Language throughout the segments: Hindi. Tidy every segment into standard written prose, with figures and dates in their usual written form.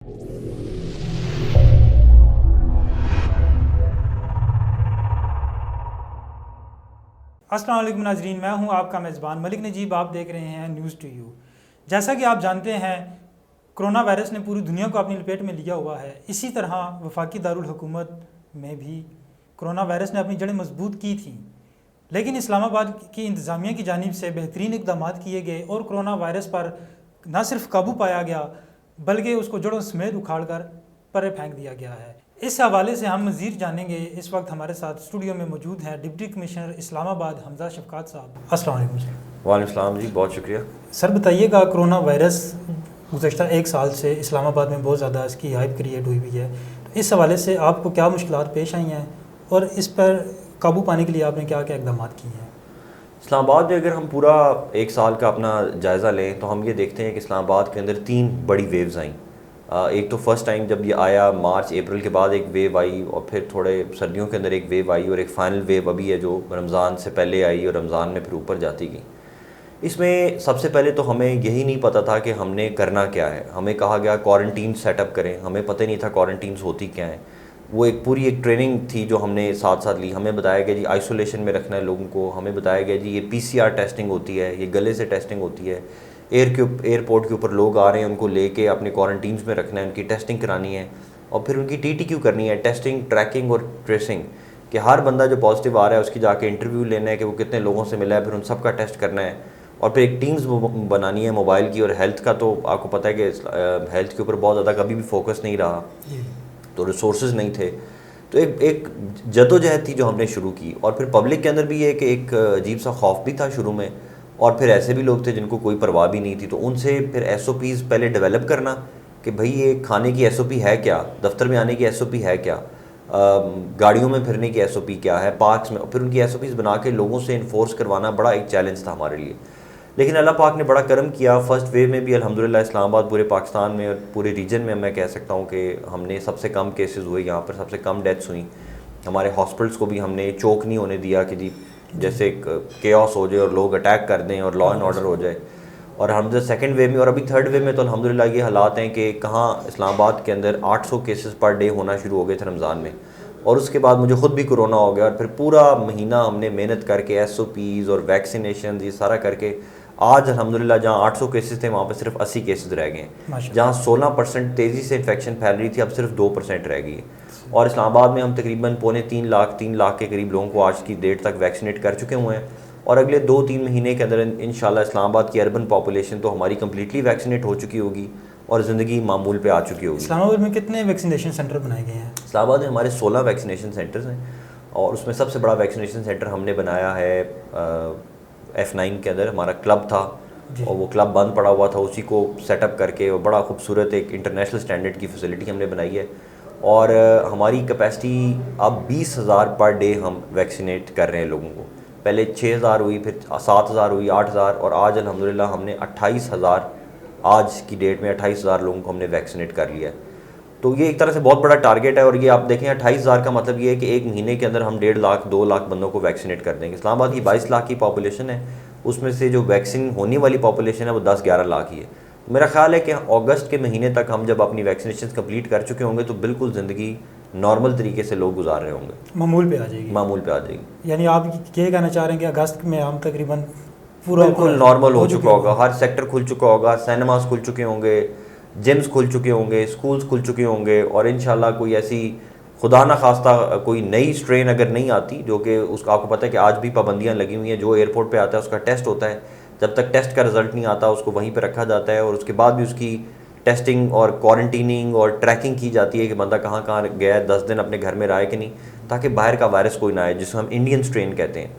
अस्सलाम वालेकुम नाजरीन, मैं हूं आपका मेज़बान मलिक नजीब। आप देख रहे हैं न्यूज़ टू यू। जैसा कि आप जानते हैं, कोरोना वायरस ने पूरी दुनिया को अपनी लपेट में लिया हुआ है। इसी तरह वफाकी दारुल हुकूमत में भी कोरोना वायरस ने अपनी जड़ें मजबूत की थी, लेकिन इस्लामाबाद की इंतज़ामिया की जानिब से बेहतरीन इक़दाम किए गए और कोरोना वायरस पर न सिर्फ काबू पाया गया बल्कि उसको जड़ों समेत उखाड़ कर परे फेंक दिया गया है। इस हवाले से हम मज़ीद जानेंगे। इस वक्त हमारे साथ स्टूडियो में मौजूद हैं डिप्टी कमिश्नर इस्लामाबाद हमजा शफकात साहब। अस्सलाम वालेकुम सर। वालेकुम सलाम जी, बहुत शुक्रिया। सर बताइएगा, कोरोना वायरस गुज़श्ता एक साल से इस्लामाबाद में बहुत ज़्यादा इसकी हाइप क्रिएट हुई हुई है, तो इस हवाले से आपको क्या मुश्किलात पेश आई हैं और इस पर काबू पाने के लिए आपने क्या क्या इक़दाम किए हैं? इस्लामाबाद में अगर हम पूरा एक साल का अपना जायज़ा लें तो हम ये देखते हैं कि इस्लामाबाद के अंदर 3 बड़ी वेव्स आईं। एक तो फ़र्स्ट टाइम जब ये आया मार्च अप्रैल के बाद एक वेव आई, और फिर थोड़े सर्दियों के अंदर एक वेव आई, और एक फ़ाइनल वेव अभी है जो रमज़ान से पहले आई और रमज़ान में फिर ऊपर जाती गई। इसमें सबसे पहले तो हमें यही नहीं पता था कि हमने करना क्या है। हमें कहा गया क्वारंटीन सेटअप करें, हमें पता ही नहीं था क्वारंटीन्स होती क्या हैं। वो एक पूरी एक ट्रेनिंग थी जो हमने साथ साथ ली। हमें बताया गया जी आइसोलेशन में रखना है लोगों को, हमें बताया गया जी ये PCR टेस्टिंग होती है, ये गले से टेस्टिंग होती है, एयरपोर्ट के ऊपर लोग आ रहे हैं उनको लेके अपने क्वारंटीन्स में रखना है, उनकी टेस्टिंग करानी है, और फिर उनकी TTQ करनी है, टेस्टिंग, ट्रैकिंग और ट्रेसिंग, कि हर बंदा जो पॉजिटिव आ रहा है उसकी जाके इंटरव्यू लेना है कि वो कितने लोगों से मिला है, फिर उन सब का टेस्ट करना है, और फिर एक टीम्स बनानी है मोबाइल की। और हेल्थ का तो आपको पता है कि हेल्थ के ऊपर बहुत ज़्यादा कभी भी फोकस नहीं रहा, तो रिसोर्सेज नहीं थे, तो एक जदोजहद थी जो हमने शुरू की। और फिर पब्लिक के अंदर भी एक अजीब सा खौफ भी था शुरू में, और फिर ऐसे भी लोग थे जिनको कोई परवाह भी नहीं थी, तो उनसे फिर SOPs पहले डेवलप करना कि भाई ये खाने की SOP है क्या, दफ्तर में आने की SOP है क्या, गाड़ियों में फिरने की SOP क्या है, पार्क्स में, फिर उनकी SOPs बना के लोगों से इन्फोर्स करवाना बड़ा एक चैलेंज था हमारे लिए। लेकिन अल्लाह पाक ने बड़ा करम किया। फ़र्स्ट वेव में भी अल्हम्दुलिल्लाह इस्लामाबाद पूरे पाकिस्तान में और पूरे रीजन में मैं कह सकता हूँ कि हमने सबसे कम केसेस हुए, यहाँ पर सबसे कम डेथ्स हुई। हमारे हॉस्पिटल्स को भी हमने चोक नहीं होने दिया कि जी जैसे केओस हो जाए और लोग अटैक कर दें और लॉ एंड ऑर्डर हो जाए। और हम जो सेकेंड वेव में और अभी थर्ड वेव में तो अल्हम्दुलिल्लाह ये हालात हैं कि कहाँ इस्लामाबाद के अंदर 800 केसेस पर डे होना शुरू हो गए थे रमज़ान में, और उसके बाद मुझे ख़ुद भी कोरोना हो गया, और फिर पूरा महीना हमने मेहनत करके SOPs और वैक्सीनेशन ये सारा करके आज अल्हम्दुलिल्लाह जहाँ 800 केसेस थे वहाँ पे सिर्फ 80 केसेस रह गए हैं। जहाँ 16% तेज़ी से इन्फेक्शन फैल रही थी, अब सिर्फ 2% रह गई है। और इस्लामाबाद में हम तकरीबन 3 लाख के करीब लोगों को आज की डेट तक वैक्सीनेट कर चुके हुए हैं, और अगले 2-3 महीने के अंदर इंशाल्लाह इस्लामाबाद की अर्बन पॉपुलेशन तो हमारी कम्प्लीटली वैक्सीनेट हो चुकी होगी और ज़िंदगी मामूल पे आ चुकी होगी। इस्लामाबाद में कितने वैक्सीनेशन सेंटर बनाए गए हैं? इस्लामाबाद में हमारे 16 वैक्सीनेशन सेंटर्स हैं, और उसमें सबसे बड़ा वैक्सीनेशन सेंटर हमने बनाया है F9 के अंदर। हमारा क्लब था और वो क्लब बंद पड़ा हुआ था, उसी को सेटअप करके और बड़ा खूबसूरत एक इंटरनेशनल स्टैंडर्ड की फैसिलिटी हमने बनाई है। और हमारी कैपेसिटी अब 20,000 पर डे हम वैक्सीनेट कर रहे हैं लोगों को। पहले 6,000 हुई, फिर 7,000 हुई, 8,000, और आज अल्हम्दुलिल्लाह हमने 28,000, आज की डेट में 28,000 लोगों को हमने वैक्सीनेट कर लिया है। तो ये एक तरह से बहुत बड़ा टारगेट है, और ये आप देखें 28,000 का मतलब ये है कि एक महीने के अंदर हम 1.5 लाख 2 लाख बंदों को वैक्सीनेट कर देंगे। इस्लामाबाद की 22 लाख की पॉपुलेशन है, उसमें से जो वैक्सीन होने वाली पॉपुलेशन है वो 10-11 लाख ही है। मेरा ख्याल है कि अगस्त के महीने तक हम जब अपनी वैक्सीनेशन कंप्लीट कर चुके होंगे तो बिल्कुल ज़िंदगी नॉर्मल तरीके से लोग गुजार रहे होंगे, मामूल पे आ जाएगी। मामूल पे आ जाएगी। यानी आप ये कहना चाह रहे हैं कि अगस्त में हम तकरीबन पूरा बिल्कुल नॉर्मल हो चुका होगा, हर सेक्टर खुल चुका होगा, सिनेमास खुल चुके होंगे, जिम्स खुल चुके होंगे, स्कूल्स खुल चुके होंगे, और इंशाल्लाह कोई ऐसी खुदा ना खास्ता कोई नई स्ट्रेन अगर नहीं आती, जो कि उसका आपको पता है कि आज भी पाबंदियां लगी हुई हैं। जो एयरपोर्ट पे आता है उसका टेस्ट होता है, जब तक टेस्ट का रिजल्ट नहीं आता उसको वहीं पे रखा जाता है, और उसके बाद भी उसकी टेस्टिंग और क्वारंटीनिंग और ट्रैकिंग की जाती है कि बंदा कहाँ कहाँ गया है, 10 दिन अपने घर में रहा है कि नहीं, ताकि बाहर का वायरस कोई ना आए, जिसको हम इंडियन स्ट्रेन कहते हैं।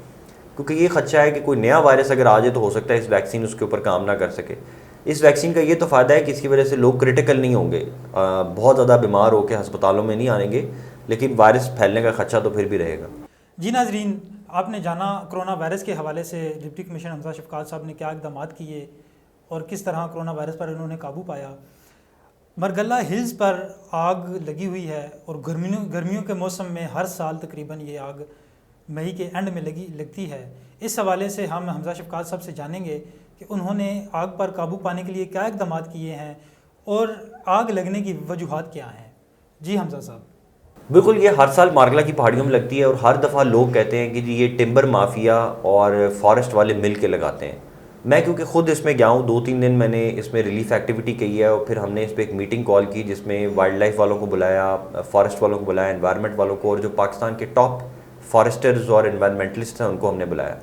क्योंकि ये खदशा है कि कोई नया वायरस अगर आ जाए तो हो सकता है इस वैक्सीन उसके ऊपर काम ना कर सके। इस वैक्सीन का ये तो फ़ायदा है कि इसकी वजह से लोग क्रिटिकल नहीं होंगे, बहुत ज़्यादा बीमार होकर अस्पतालों में नहीं आएंगे, लेकिन वायरस फैलने का खदशा तो फिर भी रहेगा। जी नाजरीन, आपने जाना कोरोना वायरस के हवाले से डिप्टी कमिश्नर हमजा शफकात साहब ने क्या इक़दाम किए और किस तरह कोरोना वायरस पर उन्होंने काबू पाया। मरगला हिल्स पर आग लगी हुई है, और गर्मियों के मौसम में हर साल तकरीबन ये आग मई के एंड में लगती है। इस हवाले से हम हमजा शफकात साहब से जानेंगे कि उन्होंने आग पर काबू पाने के लिए क्या इक़दाम किए हैं और आग लगने की वजूहात क्या हैं? जी हमजा साहब। बिल्कुल, ये हर साल मार्गला की पहाड़ियों में लगती है और हर दफ़ा लोग कहते हैं कि जी ये टिम्बर माफिया और फॉरेस्ट वाले मिल के लगाते हैं। मैं क्योंकि ख़ुद इसमें गया हूँ, 2-3 दिन मैंने इसमें रिलीफ एक्टिविटी की है और फिर हमने इस पर एक मीटिंग कॉल की जिसमें वाइल्ड लाइफ वालों को बुलाया, फॉरेस्ट वालों को बुलाया, एनवायरनमेंट वालों को, और जो पाकिस्तान के टॉप फॉरेस्टर्स और एनवायरनमेंटलिस्ट हैं उनको हमने बुलाया।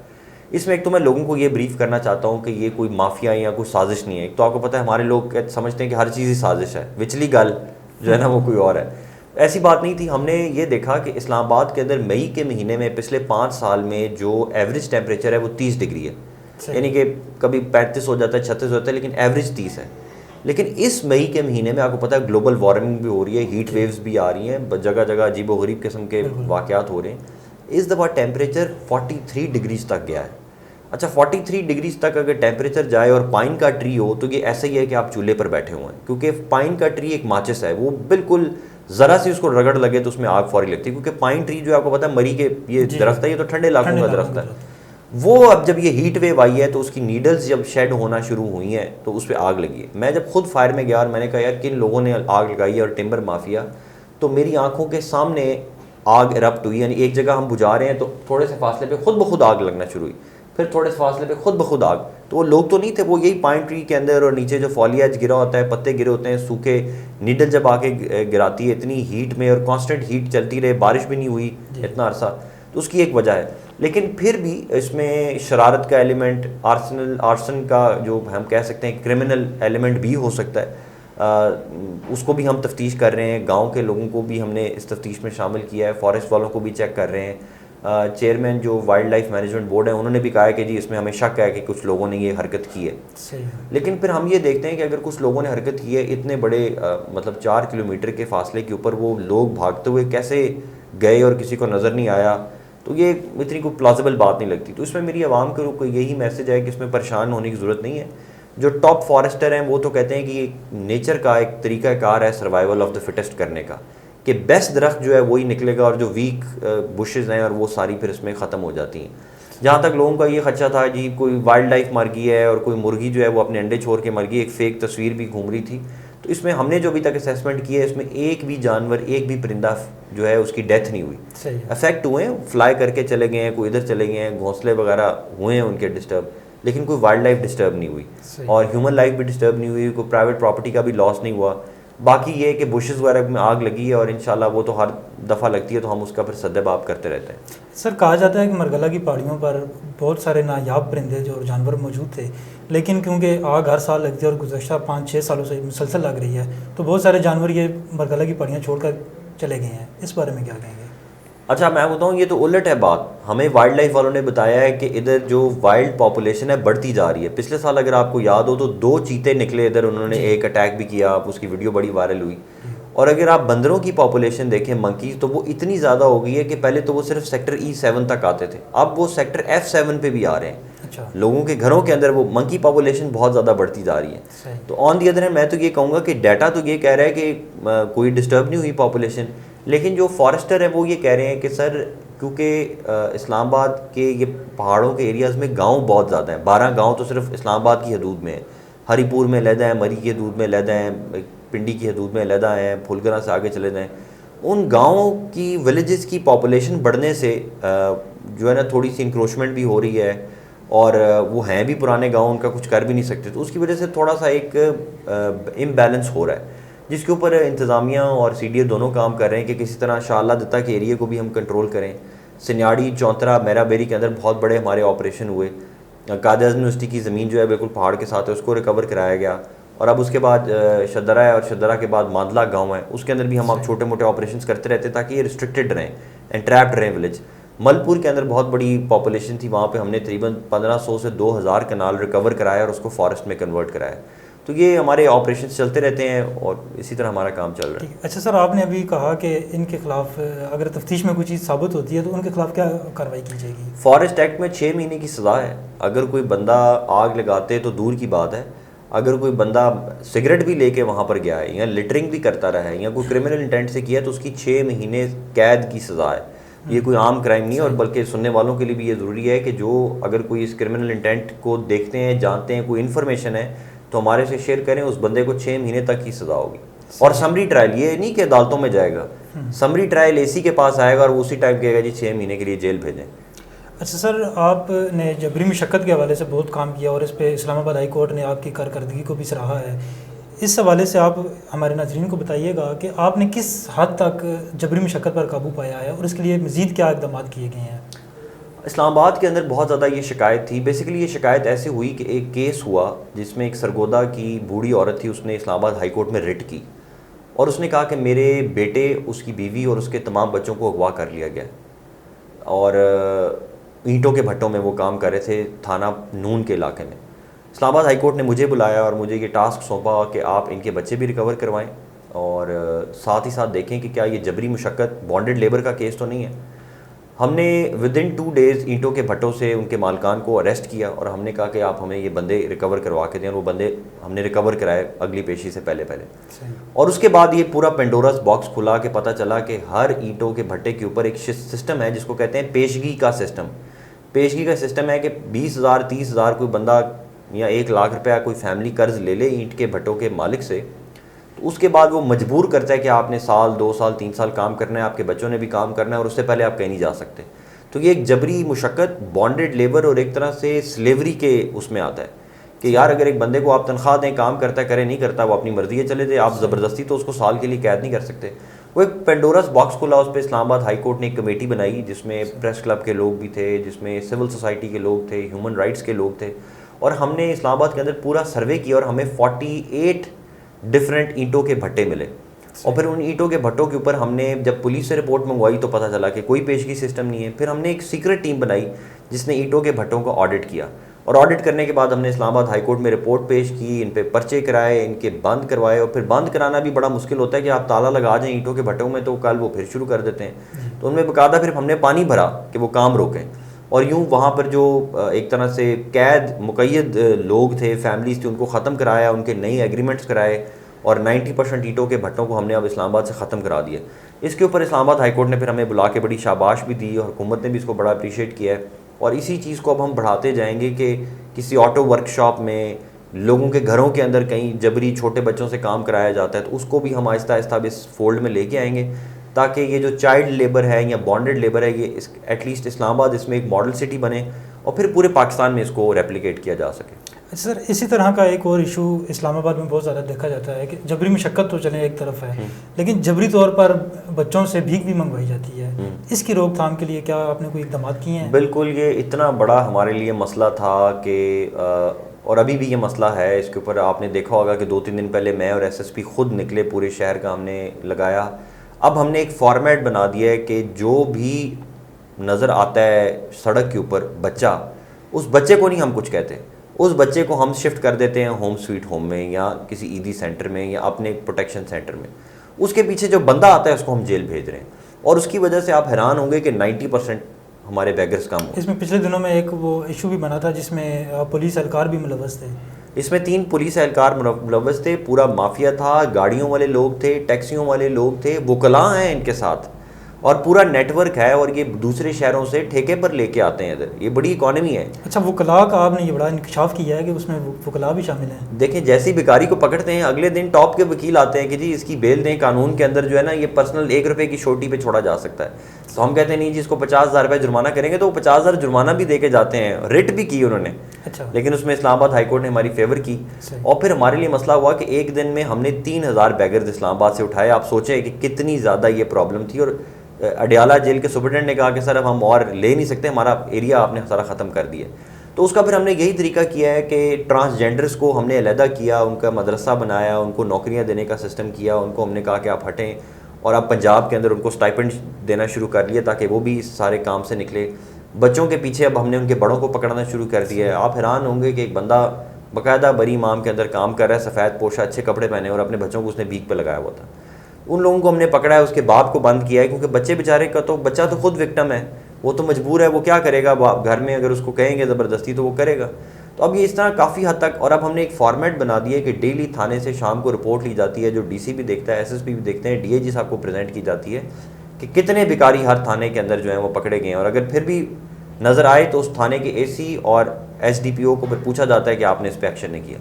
इसमें एक तो मैं लोगों को ये ब्रीफ करना चाहता हूँ कि ये कोई माफिया या कोई साजिश नहीं है। एक तो आपको पता है हमारे लोग समझते हैं कि हर चीज़ ही साजिश है, विचली गल जो है ना वो कोई और है। ऐसी बात नहीं थी। हमने ये देखा कि इस्लामाबाद के अंदर मई के महीने में पिछले 5 साल में जो एवरेज टेम्परेचर है वो 30 डिग्री है, यानी कि कभी 35 हो जाता है, 36 होता है, लेकिन एवरेज 30 है। लेकिन इस मई के महीने में आपको पता है ग्लोबल वार्मिंग भी हो रही है, हीट वेव्स भी आ रही हैं, जगह जगह अजीबोगरीब किस्म के वाक़यात हो रहे हैं। इस दफ़ा टेम्परेचर 43 डिग्रीज तक गया है। अच्छा, 43 डिग्रीज तक अगर टेम्परेचर जाए और पाइन का ट्री हो तो ये ऐसा ही है कि आप चूल्हे पर बैठे हुए हैं, क्योंकि पाइन का ट्री एक माचिस है, वो बिल्कुल ज़रा सी उसको रगड़ लगे तो उसमें आग फौरी लगती है। क्योंकि पाइन ट्री जो आपको पता है मरी के ये दरख्त है, ये तो ठंडे इलाकों का दरख्त है। वो अब जब ये हीट वेव आई है तो उसकी नीडल्स जब शेड होना शुरू हुई हैं तो उस पर आग लगी है। मैं जब खुद फायर में गया और मैंने कहा यार किन लोगों ने आग लगाई है और टिम्बर माफिया, तो मेरी आंखों के सामने आग इरप्ट हुई। यानी एक जगह हम बुझा रहे हैं तो थोड़े से फासले पे खुद ब खुद आग लगना शुरू हुई, फिर थोड़े से फासले पे खुद ब खुद आग। तो वो लोग तो नहीं थे, वो यही पाइन ट्री के अंदर और नीचे जो फॉलियाज गिरा होता है, पत्ते गिरे होते हैं सूखे, नीडल जब आके गिराती है इतनी हीट में और कांस्टेंट हीट चलती रहे, बारिश भी नहीं हुई इतना अरसा, तो उसकी एक वजह है। लेकिन फिर भी इसमें शरारत का एलिमेंट, आर्सन का जो हम कह सकते हैं क्रिमिनल एलिमेंट भी हो सकता है। उसको भी हम तफ्तीश कर रहे हैं, गांव के लोगों को भी हमने इस तफ्तीश में शामिल किया है, फॉरेस्ट वालों को भी चेक कर रहे हैं। चेयरमैन जो वाइल्ड लाइफ मैनेजमेंट बोर्ड है उन्होंने भी कहा है कि जी इसमें हमें शक है कि कुछ लोगों ने ये हरकत की है। लेकिन फिर हम ये देखते हैं कि अगर कुछ लोगों ने हरकत की है इतने बड़े मतलब 4 किलोमीटर के फासले के ऊपर, वो लोग भागते हुए कैसे गए और किसी को नज़र नहीं आया, तो ये इतनी कोई प्लॉजिबल बात नहीं लगती। तो इसमें मेरी आवाम को यही मैसेज है कि इसमें परेशान होने की ज़रूरत नहीं है। जो टॉप फॉरेस्टर हैं वो तो कहते हैं कि नेचर का एक तरीक़ाकार है सर्वाइवल ऑफ द फिटेस्ट करने का, कि बेस्ट दरख्त जो है वही निकलेगा और जो वीक बुशेज़ हैं और वो सारी फिर इसमें ख़त्म हो जाती हैं। जहाँ तक लोगों का ये खदशा था जी कोई वाइल्ड लाइफ मर गई है और कोई मुर्गी जो है वो अपने अंडे छोड़ के मर गई, एक फ़ेक तस्वीर भी घूम रही थी, तो इसमें हमने जो अभी तक असेसमेंट किया है इसमें एक भी जानवर, एक भी परिंदा जो है उसकी डेथ नहीं हुई। अफेक्ट हुए हैं, फ्लाई करके चले गए हैं, कोई इधर चले गए हैं, घोंसले वगैरह हुए हैं उनके डिस्टर्ब, लेकिन कोई वाइल्ड लाइफ डिस्टर्ब नहीं हुई और ह्यूमन लाइफ भी डिस्टर्ब नहीं हुई, कोई प्राइवेट प्रॉपर्टी का भी लॉस नहीं हुआ। बाकी ये कि बुशेस वगैरह में आग लगी है और इंशाल्लाह वो तो हर दफ़ा लगती है तो हम उसका फिर सद्देबाब करते रहते हैं। सर, कहा जाता है कि मरगला की पहाड़ियों पर बहुत सारे नायाब परिंदे जो जानवर मौजूद थे, लेकिन क्योंकि आग हर साल लगती है और गुज़श्ता 5-6 सालों से मुसलसल लग रही है तो बहुत सारे जानवर ये मरगला की पहाड़ियाँ छोड़कर चले गए हैं। इस बारे में क्या कहेंगे? अच्छा, मैं बताऊँ ये तो उलट है बात। हमें वाइल्ड लाइफ वालों ने बताया है कि इधर जो वाइल्ड पॉपुलेशन है बढ़ती जा रही है। पिछले साल अगर आपको याद हो तो 2 चीते निकले इधर, उन्होंने एक अटैक भी किया, आप उसकी वीडियो बड़ी वायरल हुई। और अगर आप बंदरों की पॉपुलेशन देखें मंकीज़, तो वो इतनी ज़्यादा हो गई है कि पहले तो वो सिर्फ सेक्टर E7 तक आते थे, अब वो सेक्टर F7 पे भी आ रहे हैं। अच्छा। लोगों के घरों के अंदर वो मंकी पॉपुलेशन बहुत ज़्यादा बढ़ती जा रही है। तो ऑन दी अदर हैंड मैं तो ये कहूँगा कि डाटा तो ये कह रहा है कि कोई डिस्टर्ब नहीं हुई पॉपुलेशन, लेकिन जो फॉरेस्टर है वो ये कह रहे हैं कि सर क्योंकि इस्लामाबाद के ये पहाड़ों के एरियाज़ में गांव बहुत ज़्यादा हैं, 12 गांव तो सिर्फ इस्लामाबाद की हदूद में है, हरीपुर में लहदा है, मरी की हदूद में लहदा है, पिंडी की हदूद में लहदा है, फुलगरा से आगे चले जाएँ। उन गाँवों की विलेजेस की पॉपुलेशन बढ़ने से जो है ना थोड़ी सी इंक्रोचमेंट भी हो रही है और वो हैं भी पुराने गाँव, उनका कुछ कर भी नहीं सकते, तो उसकी वजह से थोड़ा सा एक इम्बैलेंस हो रहा है, जिसके ऊपर इंतज़ामिया और CDA दोनों काम कर रहे हैं कि किसी तरह शाला दत्ता के एरिया को भी हम कंट्रोल करें। सिन्याड़ी, चौंतरा, मेराबेरी के अंदर बहुत बड़े हमारे ऑपरेशन हुए। कायद-ए-आज़म यूनिवर्सिटी की ज़मीन जो है बिल्कुल पहाड़ के साथ है, उसको रिकवर कराया गया। और अब उसके बाद शदरा है और शदरा के बाद मादला गाँव है, उसके अंदर भी हम अब छोटे मोटे ऑपरेशन करते रहते ताकि ये रिस्ट्रिक्टेड रहें, एंट्रैप्ड रहें विलेज। मलपुर के अंदर बहुत बड़ी पॉपुलेशन थी, वहाँ पे हमने तकरीबन 1500 से 2000 कनाल रिकवर कराया और उसको फॉरेस्ट में कन्वर्ट कराया। तो ये हमारे ऑपरेशन चलते रहते हैं और इसी तरह हमारा काम चल रहा है। अच्छा सर, आपने अभी कहा कि इनके खिलाफ अगर तफ्तीश में कोई चीज़ साबित होती है तो उनके खिलाफ क्या कार्रवाई की जाएगी? फॉरेस्ट एक्ट में 6 महीने की सज़ा है। अगर कोई बंदा आग लगाते तो दूर की बात है, अगर कोई बंदा सिगरेट भी लेके वहाँ पर गया है या लिटरिंग भी करता रहा है या कोई क्रिमिनल इंटेंट से किया तो उसकी 6 महीने कैद की सज़ा है। ये कोई आम क्राइम नहीं है। और बल्कि सुनने वालों के लिए भी ये ज़रूरी है कि जो अगर कोई इस क्रिमिनल इंटेंट को देखते हैं, जानते हैं, कोई इन्फॉर्मेशन है तो हमारे से शेयर करें, उस बंदे को 6 महीने तक की सज़ा होगी। और समरी ट्रायल, ये नहीं कि अदालतों में जाएगा, समरी ट्रायल एसी के पास आएगा और उसी टाइम कहेगा जी 6 महीने के लिए जेल भेजें। अच्छा सर, आपने जबरी मुशक्क़त के हवाले से बहुत काम किया और इस पे इस्लामाबाद हाई कोर्ट ने आपकी कारकर्दगी को भी सराहा है। इस हवाले से आप हमारे नाज़रीन को बताइएगा कि आपने किस हद तक जबरी मुशक्क़त पर काबू पाया है और इसके लिए मज़ीद क्या इक़दाम किए गए हैं। इस्लामाबाद के अंदर बहुत ज़्यादा ये शिकायत थी। बेसिकली ये शिकायत ऐसे हुई कि एक केस हुआ जिसमें एक सरगोदा की बूढ़ी औरत थी, उसने इस्लामाबाद हाई कोर्ट में रिट की और उसने कहा कि मेरे बेटे, उसकी बीवी और उसके तमाम बच्चों को अगवा कर लिया गया और ईंटों के भट्टों में वो काम कर रहे थे थाना नून के इलाके में। इस्लामाबाद हाई कोर्ट ने मुझे बुलाया और मुझे ये टास्क सौंपा कि आप इनके बच्चे भी रिकवर करवाएं और साथ ही साथ देखें कि क्या ये जबरी मुशक्क़त बॉन्डेड लेबर का केस तो नहीं है। हमने विदिन 2 डेज़ ईंटों के भट्टों से उनके मालकान को अरेस्ट किया और हमने कहा कि आप हमें ये बंदे रिकवर करवा के दें और वो बंदे हमने रिकवर कराए अगली पेशी से पहले। और उसके बाद ये पूरा पेंडोरस बॉक्स खुला कि पता चला कि हर ईंटों के भट्टे के ऊपर एक सिस्टम है जिसको कहते हैं पेशगी का सिस्टम। पेशगी का सिस्टम है कि 20,000 30,000 कोई बंदा या 1 लाख रुपया कोई फैमिली कर्ज ले ले ईंट के भट्टों के मालिक से, तो उसके बाद वो मजबूर करता है कि आपने साल 2 साल 3 साल काम करना है, आपके बच्चों ने भी काम करना है और उससे पहले आप कहीं नहीं जा सकते। तो ये एक जबरी मुशक्क़त, बॉन्डेड लेबर और एक तरह से स्लेवरी के उसमें आता है कि यार अगर एक बंदे को आप तनख्वाह दें, काम करता है करे नहीं करता, वो अपनी मर्जी है चले जाए, आप ज़बरदस्ती तो उसको साल के लिए कैद नहीं कर सकते। वो एक पेंडोरस बॉक्स खुला। उस पर इस्लामाबाद हाई कोर्ट ने एक कमेटी बनाई जिसमें प्रेस क्लब के लोग भी थे, जिसमें सिविल सोसाइटी के लोग थे, ह्यूमन राइट्स के लोग थे और हमने इस्लामाबाद के अंदर पूरा सर्वे किया और हमें 48 डिफरेंट ईंटों के भट्टे मिले। और फिर उन ईंटों के भट्टों के ऊपर हमने जब पुलिस से रिपोर्ट मंगवाई तो पता चला कि कोई पेशगी सिस्टम नहीं है। फिर हमने एक सीक्रेट टीम बनाई जिसने ईंटों के भट्टों को ऑडिट किया और ऑडिट करने के बाद हमने इस्लामाबाद हाई कोर्ट में रिपोर्ट पेश की, इन पे पर्चे कराए, इनके बंद करवाए। और फिर बंद कराना भी बड़ा मुश्किल होता है कि आप ताला लगा जाएं ईंटों के भट्टों में तो कल वो फिर शुरू कर देते हैं। तो उनमें बाकायदा फिर हमने पानी भरा कि वो काम रोकें और यूँ वहाँ पर जो एक तरह से कैद मुक़य्यद लोग थे, फैमिलीज थी, उनको ख़त्म कराया, उनके नए एग्रीमेंट्स कराए और 90% ईंटों के भट्टों को हमने अब इस्लामाबाद से ख़त्म करा दिया। इसके ऊपर इस्लामाबाद हाई कोर्ट ने फिर हमें बुला के बड़ी शाबाश भी दी और हुकूमत ने भी इसको बड़ा अप्रीशिएट किया है। और इसी चीज़ को अब हम बढ़ाते जाएंगे कि किसी ऑटो वर्कशॉप में, लोगों के घरों के अंदर कहीं जबरी छोटे बच्चों से काम कराया जाता है तो उसको भी हम आहिस्ता आहिस्ता इस फोल्ड में लेके आएंगे ताकि ये जो चाइल्ड लेबर है या बॉन्डेड लेबर है ये एटलीस्ट इस्लामाबाद इसमें एक मॉडल सिटी बने और फिर पूरे पाकिस्तान में इसको रेप्लिकेट किया जा सके। अच्छा सर, इसी तरह का एक और इशू इस्लामाबाद में बहुत ज़्यादा देखा जाता है कि जबरी मुशक्क़त तो चले एक तरफ है लेकिन जबरी तौर पर बच्चों से भीख भी मंगवाई जाती है। इसकी रोकथाम के लिए क्या आपने कोई इक़दाम किए हैं? बिल्कुल, ये इतना बड़ा हमारे लिए मसला था कि और अभी भी ये मसला है। इसके ऊपर आपने देखा होगा कि 2-3 दिन पहले मैं और SSP खुद निकले, पूरे शहर का हमने लगाया। अब हमने एक फॉर्मेट बना दिया है कि जो भी नज़र आता है सड़क के ऊपर बच्चा, उस बच्चे को नहीं हम कुछ कहते, उस बच्चे को हम शिफ्ट कर देते हैं होम स्वीट होम में या किसी ईदी सेंटर में या अपने प्रोटेक्शन सेंटर में। उसके पीछे जो बंदा आता है उसको हम जेल भेज रहे हैं और उसकी वजह से आप हैरान होंगे कि 90% हमारे बैगर्स कम हो। इसमें पिछले दिनों में एक वो इशू भी बना था जिसमें पुलिस एहलकार भी मुलव्वस थे। इसमें 3 पुलिस एहलकार मुलव्वस थे, पूरा माफिया था, गाड़ियों वाले लोग थे, टैक्सियों वाले लोग थे, वकला हैं इनके साथ और पूरा नेटवर्क है और ये दूसरे शहरों से ठेके पर लेके आते हैं इधर। ये बड़ी इकॉनमी है। अच्छा, वकला का आपने ये बड़ा इंकशाफ किया है कि उसमें वकला भी शामिल हैं? देखें, जैसे ही भिखारी को पकड़ते हैं अगले दिन टॉप के वकील आते हैं कि जी इसकी बेल दें। कानून के अंदर जो है ना ये पर्सनल 1 रुपये की छोटी पे छोड़ा जा सकता है। तो हम कहते हैं नहीं जी इसको 50,000 रुपये जुर्माना करेंगे, तो वो 50,000 जुर्माना भी दे के जाते हैं। रिट भी की उन्होंने। अच्छा। लेकिन उसमें इस्लामाबाद हाई कोर्ट ने हमारी फेवर की और फिर हमारे लिए मसला हुआ कि एक दिन में हमने 3,000 बैगर्स इस्लामाबाद से उठाए। आप सोचें कि कितनी ज़्यादा ये प्रॉब्लम थी। और अडियाला जेल के सुपरटेंडेंट ने कहा कि सर अब हम और ले नहीं सकते, हमारा एरिया आपने सारा ख़त्म कर दिया। तो उसका फिर हमने यही तरीका किया है कि ट्रांसजेंडर्स को हमने अलहदा किया, उनका मदरसा बनाया, उनको नौकरियां देने का सिस्टम किया। उनको हमने कहा कि आप हटें और अब पंजाब के अंदर उनको स्टाइपेंड देना शुरू कर लिया ताकि वो भी इस सारे काम से निकले। बच्चों के पीछे अब हमने उनके बड़ों को पकड़ना शुरू कर दिया है। आप हैरान होंगे कि एक बंदा बाकायदा बरी इमाम के अंदर काम कर रहा है, सफ़ेद पोशा, अच्छे कपड़े पहने और अपने बच्चों को उसने भीख पे लगाया हुआ था। उन लोगों को हमने पकड़ा है, उसके बाप को बंद किया है क्योंकि बच्चे बेचारे का तो बच्चा तो खुद विक्टिम है, वो तो मजबूर है, वो क्या करेगा घर में अगर उसको कहेंगे ज़बरदस्ती तो वो करेगा। तो अब ये इस तरह काफ़ी हद तक। और अब हमने एक फॉर्मेट बना दिया कि डेली थाने से शाम को रिपोर्ट ली जाती है, जो DC भी देखता है, SSP भी देखते हैं, DIG साहब को प्रेजेंट की जाती है कि कितने भिखारी हर थाने के अंदर जो है वो पकड़े गए हैं। और अगर फिर भी नज़र आए तो उस थाने के AC और SDPO को फिर पूछा जाता है कि आपने इस पर एक्शन नहीं किया।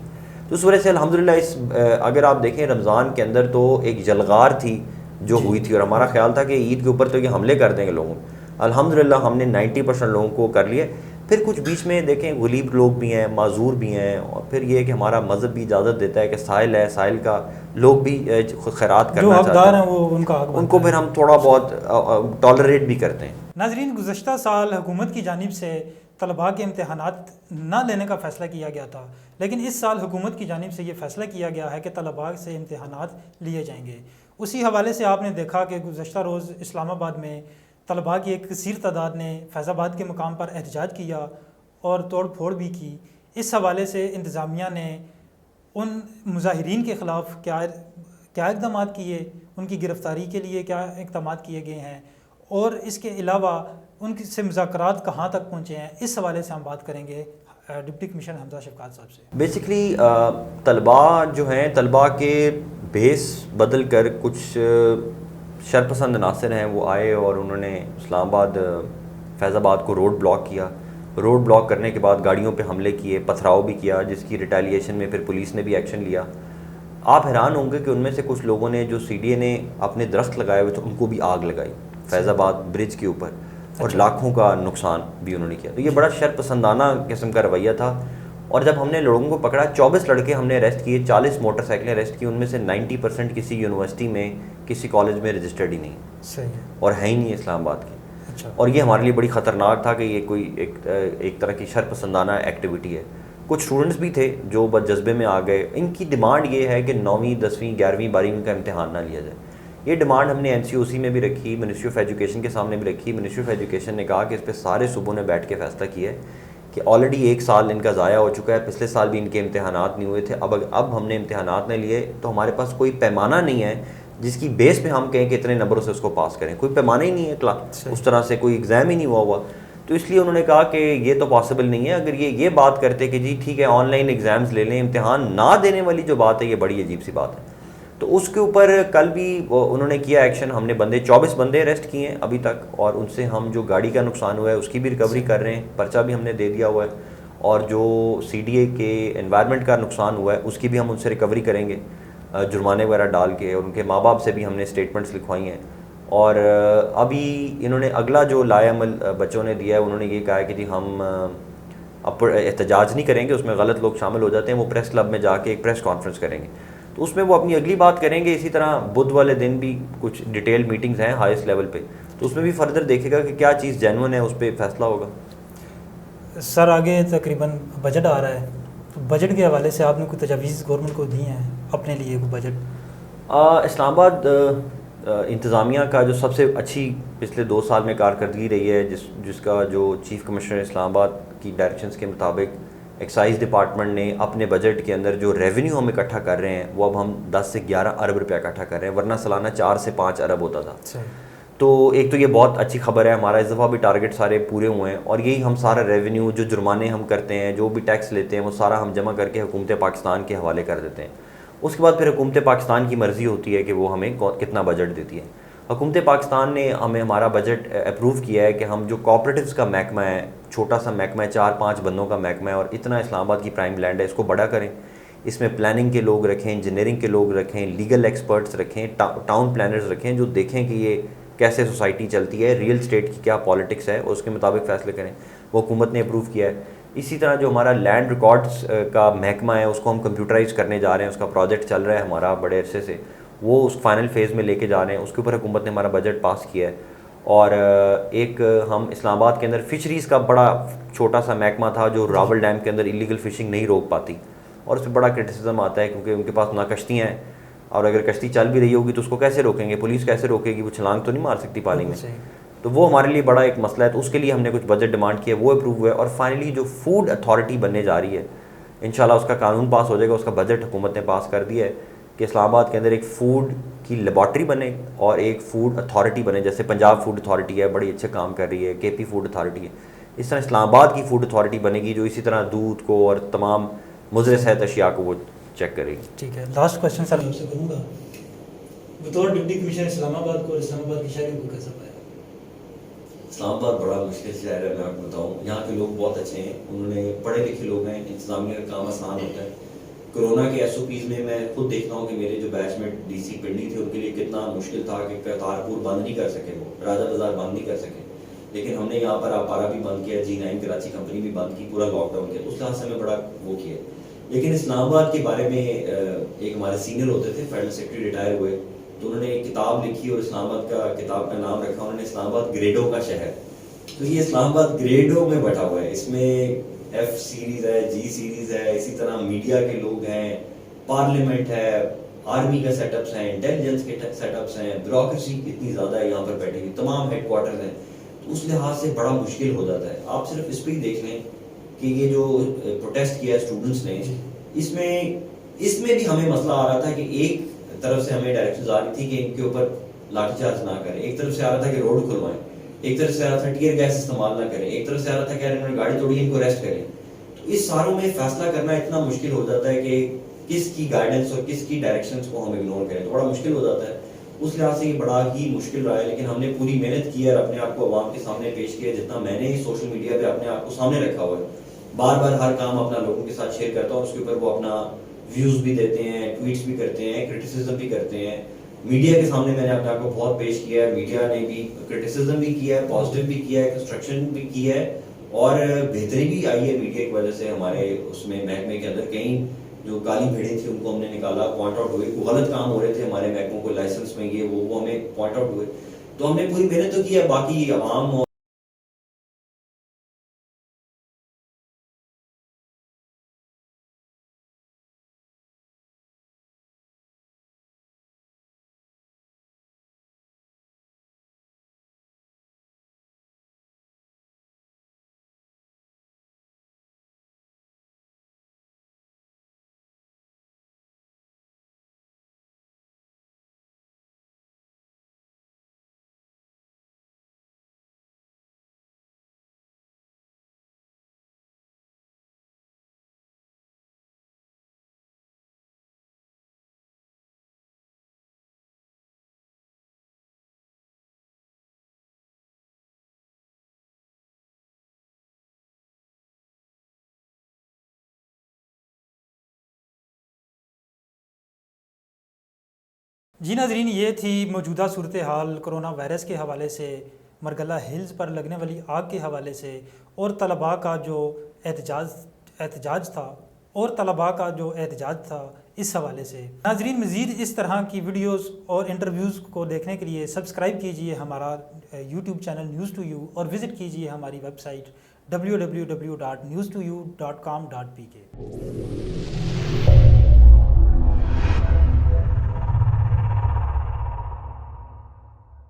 तो उस वजह से अल्हम्दुलिल्लाह अगर आप देखें रमज़ान के अंदर तो एक जलगार थी जो हुई थी, और हमारा ख्याल था कि ईद के ऊपर तो ये हमले कर देंगे लोगों। अल्हम्दुलिल्लाह हमने 90% लोगों को कर लिए। फिर कुछ बीच में देखें गरीब लोग भी हैं, माजूर भी हैं, और फिर ये है कि हमारा मज़हब भी इजाज़त देता है कि साहिल है, साहिल का लोग भी खैरात करना चाहते हैं, वो उनका उनको फिर हम थोड़ा बहुत टॉलरेट भी करते हैं। नाजरीन, गुज़श्ता साल हुकूमत की जानिब से तलबा के इम्तहानात ना लेने का फ़ैसला किया गया था, लेकिन इस साल हुकूमत की जानिब से ये फ़ैसला किया गया है कि तलबा से इम्तहानात लिए जाएंगे। उसी हवाले से आपने देखा कि गुज़श्ता रोज़ इस्लामाबाद में तलबा की एक कसीर तादाद ने फैज़ाबाद के मुकाम पर एहतजाज किया और तोड़ फोड़ भी की। इस हवाले से इंतज़ामिया ने उन मुजाहिरीन के ख़िलाफ़ क्या इक़दाम किए, उनकी गिरफ़्तारी के लिए क्या इक़दाम किए गए हैं, और इसके अलावा उनसे मुज़ाकरात कहाँ तक पहुँचे हैं, इस हवाले से हम बात करेंगे डिप्टी कमिश्नर हमजा शफ़क़ात साहब से। बेसिकली तलबा जो हैं, तलबा के बेस बदल कर कुछ शरपसंद नासिर हैं वो आए और उन्होंने इस्लामाबाद फैज़ाबाद को रोड ब्लॉक किया। रोड ब्लॉक करने के बाद गाड़ियों पे हमले किए, पथराव भी किया, जिसकी रिटेलिएशन में फिर पुलिस ने भी एक्शन लिया। आप हैरान होंगे कि उनमें से कुछ लोगों ने, जो CDA ने अपने दरख्त लगाए हुए थे, उनको भी आग लगाई फैज़ाबाद ब्रिज के ऊपर, और लाखों का नुकसान भी उन्होंने किया। तो ये बड़ा शरपसंदाना किस्म का रवैया था। और जब हमने लोगों को पकड़ा, 24 लड़के हमने अरेस्ट किए, 40 मोटरसाइकिलें अरेस्ट की, उनमें से 90% किसी यूनिवर्सिटी में, किसी कॉलेज में रजिस्टर्ड ही नहीं, सही है, और है ही नहीं इस्लामाबाद की। अच्छा। और ये हमारे लिए बड़ी ख़तरनाक था कि ये कोई एक तरह की शरपसंदाना एक्टिविटी है। कुछ स्टूडेंट्स भी थे जो बस जज्बे में आ गए। इनकी डिमांड ये है कि 9वीं 10वीं 11वीं 12वीं का इम्तहान ना लिया जाए। ये डिमांड हमने NCOC में भी रखी, मिनिस्ट्री ऑफ एजुकेशन के सामने भी रखी। मिनिस्ट्री ऑफ एजुकेशन ने कहा कि इस पर सारे सूबों ने बैठ के फैसला किया है कि ऑलरेडी 1 साल इनका ज़ाया हो चुका है, पिछले साल भी इनके इम्तहानात नहीं हुए थे। अब हमने इम्तहानात नहीं लिए तो हमारे पास कोई पैमाना नहीं है जिसकी बेस पे हम कहें कि इतने नंबरों से उसको पास करें। कोई पैमाना ही नहीं है क्लास, उस तरह से कोई एग्ज़ाम ही नहीं हुआ। तो इसलिए उन्होंने कहा कि ये तो पॉसिबल नहीं है। अगर ये बात करते कि जी ठीक है ऑनलाइन एग्ज़ाम्स ले लें, इम्तहान ना देने वाली जो बात है ये बड़ी अजीब सी बात है। तो उसके ऊपर कल भी उन्होंने किया एक्शन। हमने 24 बंदे अरेस्ट किए हैं अभी तक, और उनसे हम जो गाड़ी का नुकसान हुआ है उसकी भी रिकवरी कर रहे हैं, पर्चा भी हमने दे दिया हुआ है, और जो CDA के एनवायरनमेंट का नुकसान हुआ है उसकी भी हम उनसे रिकवरी करेंगे जुर्माने वगैरह डाल के। और उनके माँ बाप से भी हमने स्टेटमेंट्स लिखवाई हैं। और अभी इन्होंने अगला जो लाएअमल बच्चों ने दिया है, उन्होंने ये कहा है कि जी हम अब एहतजाज नहीं करेंगे, उसमें गलत लोग शामिल हो जाते हैं, वो प्रेस क्लब में जाके एक प्रेस कॉन्फ्रेंस करेंगे, तो उसमें वो अपनी अगली बात करेंगे। इसी तरह बुध वाले दिन भी कुछ डिटेल मीटिंग्स हैं हाईएस्ट लेवल पे, तो उसमें भी फर्दर देखेगा कि क्या चीज़ जेन्युइन है, उस पर फैसला होगा। सर, आगे तकरीबन बजट आ रहा है, तो बजट के हवाले से आपने कोई तजावीज़ गवर्नमेंट को दी हैं अपने लिए कोई बजट? इस्लामाबाद इंतज़ामिया का जो सबसे अच्छी पिछले 2 साल में कारकर्दगी रही है, जिसका जो चीफ़ कमिश्नर इस्लामाबाद की डायरेक्शंस के मुताबिक एक्साइज़ डिपार्टमेंट ने अपने बजट के अंदर जो रेवेन्यू हम इकट्ठा कर रहे हैं वो अब हम 10 से 11 अरब रुपया इकट्ठा कर रहे हैं, वरना सालाना 4 से 5 अरब होता था। तो एक तो ये बहुत अच्छी खबर है, हमारा इस दफ़ा भी टारगेट सारे पूरे हुए हैं, और यही हम सारा रेवेन्यू जो जुर्माने हम करते हैं, जो भी टैक्स लेते हैं, वो सारा हम जमा करके हुकूमत पाकिस्तान के हवाले कर देते हैं। उसके बाद फिर हुकूमत पाकिस्तान की मर्ज़ी होती है कि वो हमें कितना बजट देती है। हुकूमत पाकिस्तान ने हमें हमारा बजट अप्रूव किया है कि हम जो कोऑपरेटिव्स का महकमा है, छोटा सा महकमा है, 4-5 बंदों का महकमा है, और इतना इस्लामाबाद की प्राइम लैंड है, इसको बड़ा करें। इसमें प्लानिंग के लोग रखें, इंजीनियरिंग के लोग रखें, लीगल एक्सपर्ट्स रखें, टाउन प्लानर्स रखें, जो देखें कि ये कैसे सोसाइटी चलती है, रियल स्टेट की क्या पॉलिटिक्स है, उसके मुताबिक फ़ैसले करें। वो हुकूमत ने अप्रूव किया है। इसी तरह जो हमारा लैंड रिकॉर्ड्स का महकमा है उसको हम कंप्यूटराइज करने जा रहे हैं, उसका प्रोजेक्ट चल रहा है हमारा बड़े अरसे से, वो उस फाइनल फेज़ में लेके जा रहे हैं। उसके ऊपर हुकूमत ने हमारा बजट पास किया है। और एक हम इस्लामाबाद के अंदर फ़िशरीज़ का बड़ा छोटा सा महकमा था जो रावल डैम के अंदर इलीगल फ़िशिंग नहीं रोक पाती, और उस पर बड़ा क्रिटिसिज्म आता है क्योंकि उनके पास ना कश्तियाँ हैं, और अगर कश्ती चल भी रही होगी तो उसको कैसे रोकेंगे, पुलिस कैसे रोकेगी, वो छलांग तो नहीं मार सकती पानी में। तो वो हमारे लिए बड़ा एक मसला है। तो उसके लिए हमने कुछ बजट डिमांड किया, वो अप्रूव हुआ है। और फाइनली जो फूड अथॉरिटी बनने जा रही है, इंशाल्लाह उसका कानून पास हो जाएगा, उसका बजट हुकूमत ने पास कर दिया है कि इस्लामाबाद के अंदर एक फ़ूड की लेबॉर्ट्री बने और एक फ़ूड अथॉरिटी बने। जैसे पंजाब फूड अथॉरिटी है, बड़ी अच्छे काम कर रही है, KP फूड अथॉरिटी है, इस तरह इस्लामाबाद की फ़ूड अथॉरिटी बनेगी जो इसी तरह दूध को और तमाम मुज़र सेहत अशिया को वो चेक करेगी। ठीक है, लास्ट क्वेश्चन सर आपसे करूँगा, बतौर डिप्टी कमिश्नर इस्लामाबाद को और इस्लामाबाद की शहरी को कैसा पाया? इस्लामाबाद बड़ा मुश्किल शहर है, मैं आपको बताऊँ। यहाँ के लोग बहुत अच्छे हैं, उन्होंने पढ़े लिखे लोग हैं, इंतज़ामिया का काम आसान होता है, कोरोना के एसओपीज़ में मैं खुद देखता हूँ कि मेरे जो बैचमेट डीसी पिंडी थे उनके लिए कितना मुश्किल था कि करतारपुर बंद नहीं कर सके, वो राजा बाज़ार बंद नहीं कर सके, लेकिन हमने यहाँ पर अपारा भी बंद किया, G9 कराची कंपनी भी बंद की पूरा लॉकडाउन के, उस लिहाज से हमें बड़ा वो किया। लेकिन इस्लामाबाद के बारे में एक हमारे सीनियर होते थे, फेडरल सेक्रेटरी रिटायर हुए, तो उन्होंने एक किताब लिखी और इस्लामाबाद का किताब का नाम रखा उन्होंने इस्लामाबाद ग्रेडों का शहर। तो ये इस्लामाबाद ग्रेडों में बटा हुआ है, इसमें F सीरीज़ है, G सीरीज़ है, इसी तरह मीडिया के लोग हैं, पार्लियामेंट है, आर्मी का सेटअप्स हैं, इंटेलिजेंस के सेटअप्स हैं, ब्यूरोक्रेसी इतनी ज़्यादा है यहाँ पर बैठी हुई, तमाम हेडक्वार्टर्स हैं, तो उस लिहाज से बड़ा मुश्किल हो जाता है। आप सिर्फ इस पर ही देख लें कि ये जो प्रोटेस्ट किया स्टूडेंट्स ने, इसमें भी हमें मसला आ रहा था कि एक तरफ से हमें डायरेक्शंस आ रही थी कि इनके ऊपर लाठीचार्ज ना करें, एक तरफ से आ रहा था कि रोड खुलवाएं, एक तरफ से आ रहा था टीयर गैस इस्तेमाल ना करें, एक तरफ से आ रहा था कि इन्होंने गाड़ी तोड़ी इनको अरेस्ट करें। तो इस सारों में फैसला करना इतना मुश्किल हो जाता है कि किसकी गाइडेंस और किसकी डायरेक्शंस को हम इग्नोर करें, तो बड़ा मुश्किल हो जाता है। उस लिहाज से ये बड़ा ही मुश्किल रहा है, लेकिन हमने पूरी मेहनत की है और अपने आप को अवाम के सामने पेश किया। जितना मैंने ही सोशल मीडिया पे अपने आप को सामने रखा हुआ है, बार बार हर काम अपना लोगों के साथ शेयर करता हूँ, उसके ऊपर वो अपना व्यूज़ भी देते हैं, ट्वीट्स भी करते हैं, क्रिटिसिज्म भी करते हैं। मीडिया के सामने मैंने अपने आप को बहुत पेश किया है, मीडिया ने भी क्रिटिसिज्म भी किया है, पॉजिटिव भी किया है, कंस्ट्रक्शन भी किया है और बेहतरी भी आई है मीडिया की वजह से। हमारे उसमें महकमे के अंदर कई जो काली भेड़ें थी उनको हमने निकाला, पॉइंट आउट हुए, गलत काम हो रहे थे हमारे महकमों को लाइसेंस में, ये वो हमें पॉइंट आउट हुए, तो हमने पूरी मेहनत तो की है। बाकी आवाम जी नाज़रीन, ये थी मौजूदा सूरत हाल कोरोना वायरस के हवाले से, मरगला हिल्स पर लगने वाली आग के हवाले से और तलबा का जो एहतजाज था इस हवाले से। नाज़रीन, मज़ीद इस तरह की वीडियोस और इंटरव्यूज़ को देखने के लिए सब्सक्राइब कीजिए हमारा यूट्यूब चैनल News2U और विज़िट कीजिए हमारी वेबसाइट www.news2u.com.pk।